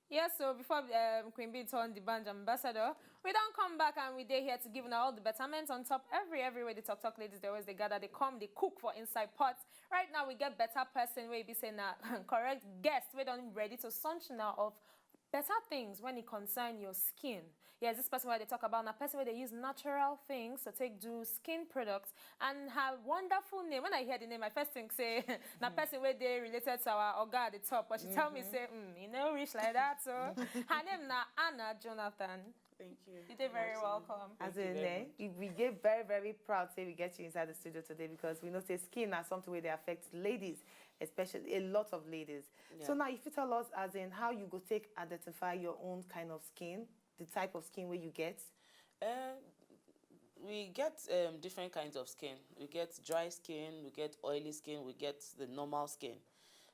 Yes, so before Queen Bee turned the band ambassador, we don't come back and we're here to give all the betterments on top. Every way the talk ladies, they always they gather, they come, they cook for inside pots. Right now we get better person where be saying correct guest. We don't ready to sunshine now of better things when it concern your skin. Yes, this person where they talk about a person where they use natural things to take do skin products and have wonderful name. When I hear the name, I first think say na person where they related to our Oga at the top, but she tell me say, you know, rich like that. So her name na Anna Jonathan. Thank you. You're very welcome. As in, we get very proud say we get you inside the studio today because we know say skin is something where they affect ladies, especially a lot of ladies. Yeah. So now if you tell us as in how you go take identify your own kind of skin, the type of skin where you get? We get different kinds of skin. We get dry skin, we get oily skin, we get the normal skin.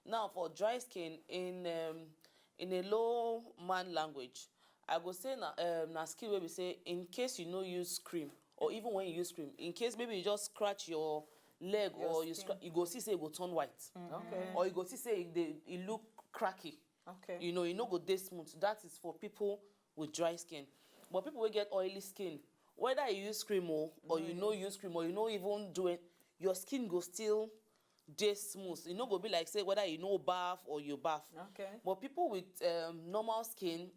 Now for dry skin, in a low man language, I go say na skin where we say in case you no use cream or even when you use cream, in case maybe you just scratch your leg or you go see say it go turn white. Okay. Or you go see say it look cracky. Okay. You know, it no go dey smooth. That is for people with dry skin. But people will get oily skin, whether you use cream or you no use cream or you no even do it, your skin go still dey smooth. You no go be like say whether you no bath or you bath. Okay. But people with normal skin,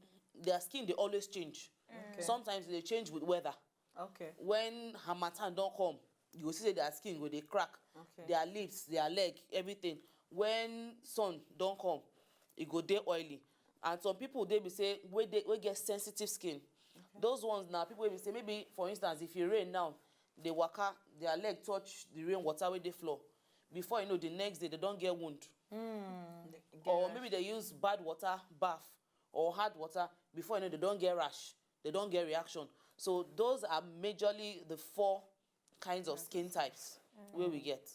their skin they always change. Okay. Sometimes they change with weather. Okay. When harmattan don't come, you will see their skin go they crack. Okay. Their lips, their leg, everything. When sun don't come, it go dey oily. And some people they be say we get sensitive skin. Okay. Those ones now people will say maybe for instance if it rain now, they waka, their leg touch the rain water where they flow. Before you know the next day they don't get wound. Or maybe they use bad water bath or hard water, before you know they don't get rash, they don't get reaction. So those are majorly the 4 kinds of skin types where we get.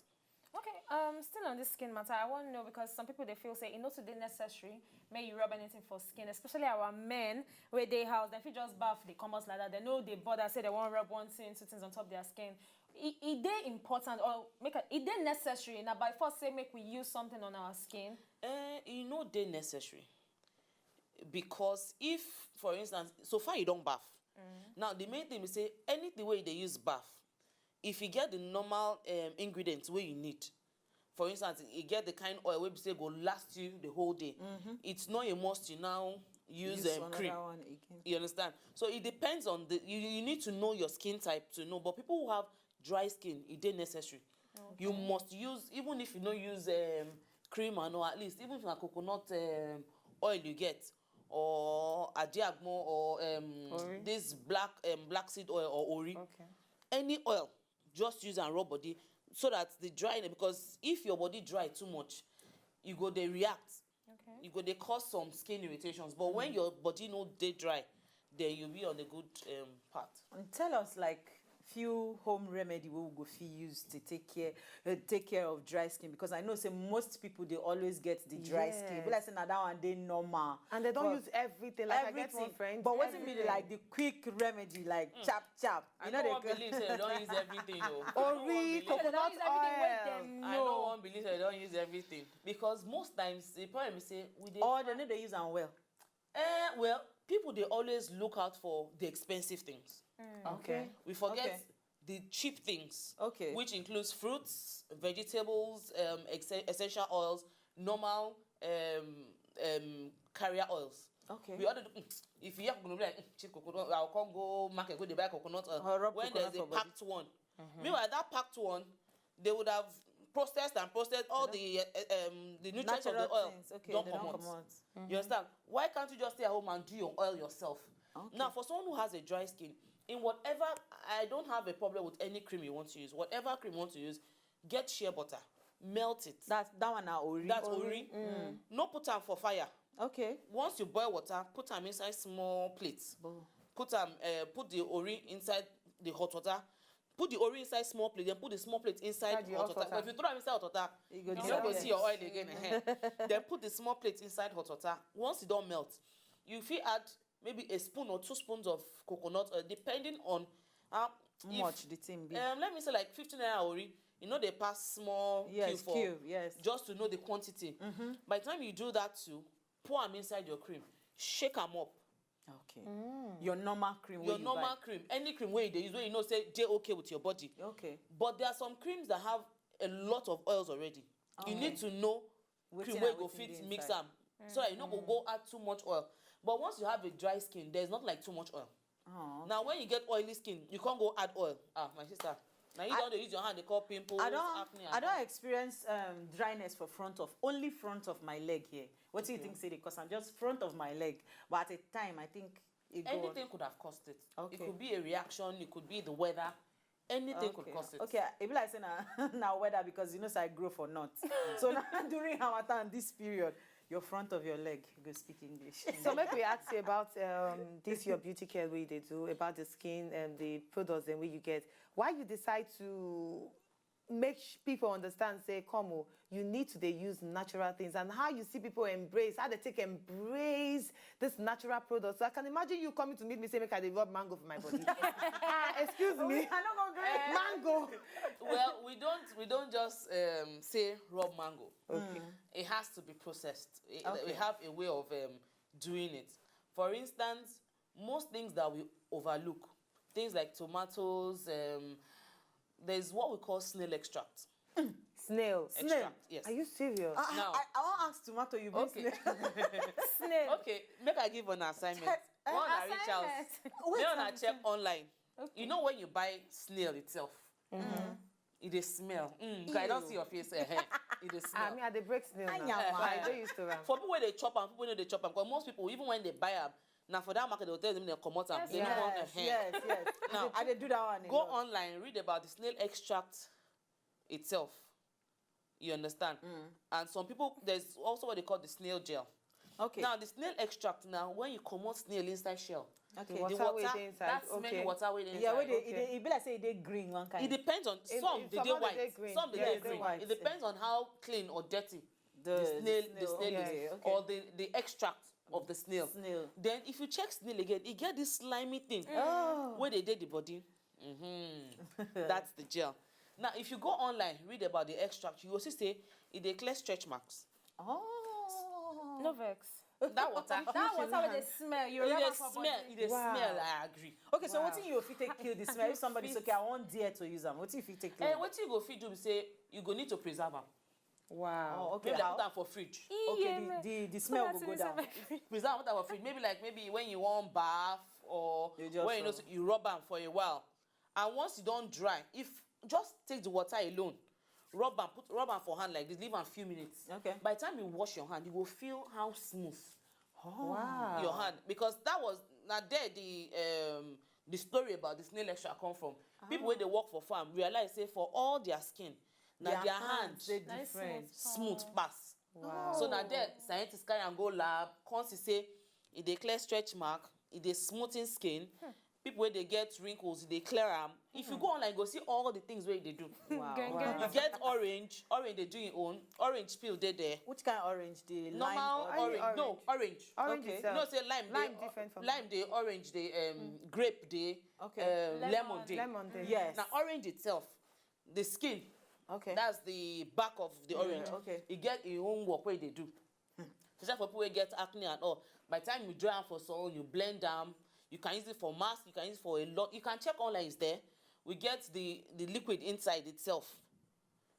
Okay, still on this skin matter, I want to know because some people they feel say it's not today necessary may you rub anything for skin, especially our men where they house, if you just bath they come out like that, they know they bother say they want to rub 1 thing, 2 things on top of their skin. Is they important or is they necessary now by force say make we use something on our skin? You know they necessary. Because if, for instance, so far you don't bath. Now the main thing is say anything where they use bath, if you get the normal ingredients where you need, for instance, you get the kind oil where you say go last you the whole day. It's not a must you now use cream. One again. You understand? So it depends on the you need to know your skin type to know. But people who have dry skin, it is necessary. Okay. You must use, even if you don't use cream and or at least even if a coconut oil you get, or adiagmo or this black seed oil or ori. Okay. Any oil, just use and rub body so that the dry, because if your body dry too much, you go they react. Okay. You go they cause some skin irritations. But when your body no dey dry, then you'll be on the good path. And tell us like few home remedy we will go use to take care of dry skin, because I know say most people they always get the dry skin. But like say now that one they normal. And they don't use everything. Like I get one friend. But what's be like the quick remedy, like chap. I don't believe they don't use everything though. Ori, coconut oil. I don't want believe they don't use everything. Because most times the problem is say or they know they use them well. Well, people they always look out for the expensive things. Okay. We forget the cheap things. Okay. Which includes fruits, vegetables, essential oils, normal carrier oils. Okay. We order if you have gonna be like cheap coconut, I'll come go market go they buy coconut oil. When there's a packed one. Meanwhile, that packed one, they would have processed all the nutrients of the oil. Okay, don't come out. You understand? Why can't you just stay at home and do your oil yourself? Okay. Now, for someone who has a dry skin, in whatever, I don't have a problem with any cream you want to use. Whatever cream you want to use, get shea butter, melt it. That one now ori. That's ori. No put them for fire. Okay. Once you boil water, put them inside small plates. Put the ori inside the hot water. Put the ori inside small plate, then put the small plate inside hot water. But if you throw them inside hot water, you don't see your oil again. Then put the small plate inside hot water. Once it don't melt, you feel add maybe a spoon or 2 spoons of coconut oil, depending on how much the thing be. Let me say like 15 naira ori. You know they pass small cube yes, just to know the quantity. By the time you do that too, pour them inside your cream. shake them up. Okay. Your normal cream. Your normal cream, any cream where you use, where you know say they okay with your body. Okay. But there are some creams that have a lot of oils already. You need to know cream where you go fit mix them, so that you don't go add too much oil. But once you have a dry skin, there's not like too much oil. Oh, okay. Now when you get oily skin, you can't go add oil. Ah, my sister. Now you don't use your hand, they call pimples, acne. I don't experience dryness for only front of my leg here. What do you think, say? Because I'm just front of my leg. But at a time, I think anything could have caused it. Okay. It could be a reaction, it could be the weather. Anything could cause it. Okay, it be like saying now weather, because you know so I grow for nuts. So now during Harmattan, this period, your front of your leg, you go speak English. So maybe we ask you about this your beauty care way they do, about the skin and the products and way you get. Why you decide to make people understand, say, come on, you need to use natural things, and how you see people embrace, how they embrace this natural product. So I can imagine you coming to meet me saying, make I rub mango for my body. Excuse me. I don't go great. Mango. Well, we don't just say raw mango. Okay. It has to be processed. Okay. We have a way of doing it. For instance, most things that we overlook, things like tomatoes, there's what we call snail extract. Snail. Extract, yes. Are you serious? Now- I want to ask tomato, you bring Okay. Snail. Okay, make I give an assignment. One I reach out. Wait, Then I check online. You know when you buy snail itself, it dey smell. I don't see your face. It dey smell. I mean, I dey break snail now. Anya, So I dey used to them. For people where they chop and people know they chop them, because most people, even when they buy them, now for that market they'll tell them they come out and they don't want yes. Now, I did do that one. go online, read about the snail extract itself. You understand? And some people, there's also what they call the snail gel. Okay. Now the snail extract, now when you come out snail inside shell, okay. The water wey dey inside, that smelly water wey dey inside. Yeah, where Okay. it be like say they green one kind. It depends on some they some dey of them dey white, green. some they Yeah, dey they green. white, It depends on how clean or dirty The the snail okay, is, okay. or the extract of the snail. Snail. Then if you check snail again, it get this slimy thing where they did the body. That's the gel. Now if you go online, read about the extract, you will see say it dey clear stretch marks. Oh. No vex. That water. That water with the smell. You It rub dey am for smell. body. It dey Wow. smell. I agree. Okay, so Wow. what thing you fit take kill the smell? If somebody's okay, I want dare to use them. What if you take kill? What you go fit do be say you go need to preserve them. Wow. Oh, okay. Maybe like How? put them for fridge. Okay, the smell will go down. Preserve put them for fridge. Maybe when you want bath or You just when you know rub. you rub them for a while, and once you don't dry, if just take the water alone, rub them for hand like this, leave them a few minutes. Okay. By the time you wash your hand, you will feel how smooth Wow. your hand, because that was now there the story about the snail extract come from. People when they work for farm realize say for all their skin, now their hands they Nice different. smooth pass. Wow. So now there scientists carry and go lab, come see say it dey clear stretch mark, it dey smoothing skin. People where they get wrinkles, they clear them. If you go online, go see all the things where they do. Wow. Gang, wow. gang. You get orange they do your own. Orange peel they there. Which kind of orange? The Normal lime Only orange. No, orange. Orange Okay. itself. You know say lime Lime dey different from lime dey, orange dey, grape dey, Okay. lemon dey. Lemon day. Yes. Now orange itself, the skin, Okay. that's the back of the orange. okay. It get your own work where they do. Especially for people who get acne and all. By the time you dry them for sun, you blend them. You can use it for mask. You can use it for a lot. You can check online. It's there. We get the liquid inside itself.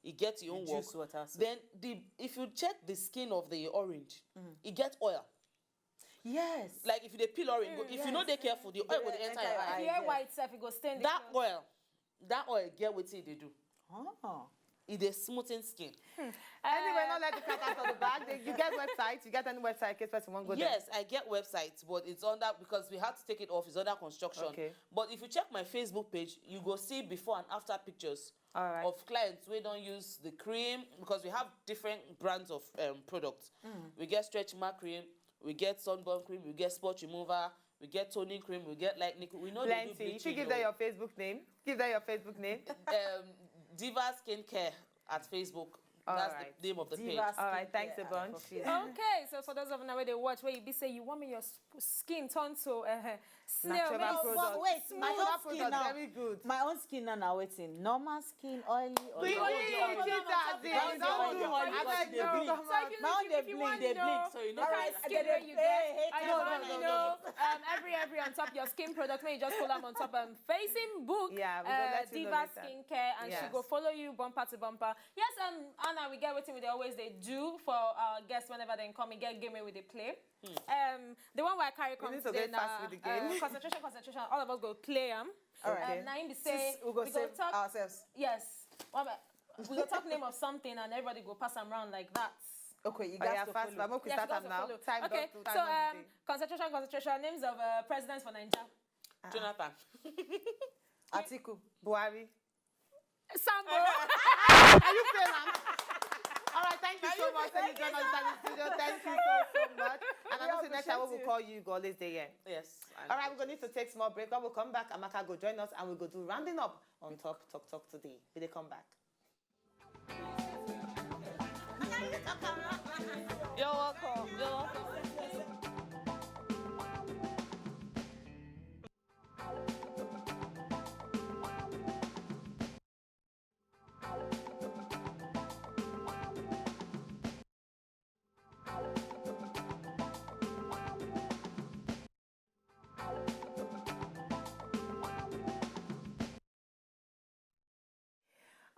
It gets your own work. Juice water. So. Then if you check the skin of the orange, it gets oil. Yes. Like if you dey peel orange, if you know they careful, the oil will enter your If eye. you hear white stuff, it go stain the That clothes. oil get wetin they do. Oh. It dey smoothen skin. Anyway, not let the cat out of the bag. You get websites. You get any website in case person won't go there. Yes, I get websites, but it's under, because we had to take it off. It's under construction. Okay. But if you check my Facebook page, you go see before and after pictures All right. of clients we don't use the cream, because we have different brands of products. We get stretch mark cream, we get sunburn cream, we get spot remover, we get toning cream, we get lightening cream. We know they do Plenty. If you bleaching. give them your Facebook name, give them your Facebook name. Diva Skincare at Facebook. That's right. the name of the page. Divas All right, thanks a Skincare bunch. for kids. Okay, so for those of you where they watch, where you be say you want me your skin turn to snail, Natural make it product. But wait, my Natural own skin product, now. very good. My own skin now waiting. Normal skin, oily, or Please, not? So if you want to know so you the know kind of that- skin where you get, I no, just want to know every on top your skin product, may you just follow them on top facing book, Yeah, we go let you know Diva later. Skincare, and she Yes. go follow you bumper to bumper. Yes, Anna, we get waiting with they do for our guests whenever they come and get game with the play. The one where I carry comes need to today get fast with the game. concentration. All of us go play them. All right. Okay. Now we say We go save talk. ourselves. Yes. We go talk name of something and everybody go pass them around like that. Okay, you Oh, guys yeah, to fast. follow. But we Yes, start you am guys now. follow. Time Okay, dot to so time concentration. Names of presidents for Nigeria. Jonathan. Atiku. Buhari. Sambo. Are you feeling? All right, thank you so much for joining us in the studio. Thank you so much. And I know the next time appreciate we'll you. call you, go always there. Yes. All right, we're going to need to take small break. When we come back, Amaka go join us and we'll go do rounding up on Talk today. Will they come back? You're welcome. You're welcome.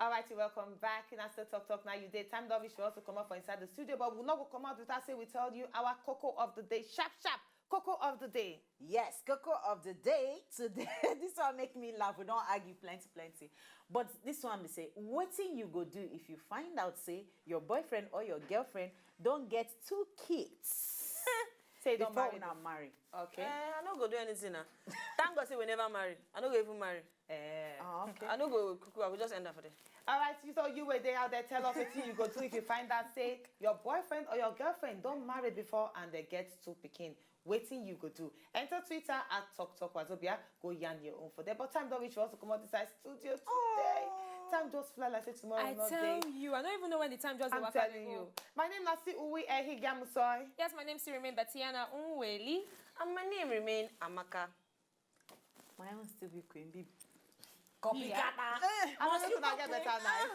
All right, welcome back. In Still Talk now. You did. Time that we should also come up for inside the studio, but we'll not go come out without say we tell you our cocoa of the day. Sharp. Cocoa of the day. Yes, cocoa of the day today. This one make me laugh. We don't argue plenty. But this one, we say, what thing you go do if you find out, say, your boyfriend or your girlfriend don't get 2 kids? Say don't before marry. una marry. Okay. I no go do anything now. Thank God say we never marry. I no go even marry. Oh, okay. I no go cuckoo. I will just end up for there. All right, so you were there out there. Tell us what you go do if you find out, say, your boyfriend or your girlfriend don't marry before and they get 2 pikin. Waiting you go do. Enter Twitter at Talk Wazobia. Go yarn your own for there. But time don't reach for us to come out inside studio today. Time just fly like say tomorrow, I not tell day. you, I don't even know when the time just I'm telling you. My name is Nasi Uwe Ehigamusoy. Yes, my name still remain Batiana Unweli. And my name remain Amaka. My own still be Queen Bee. Copycat. I'm not going to get better now.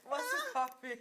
What's your copy?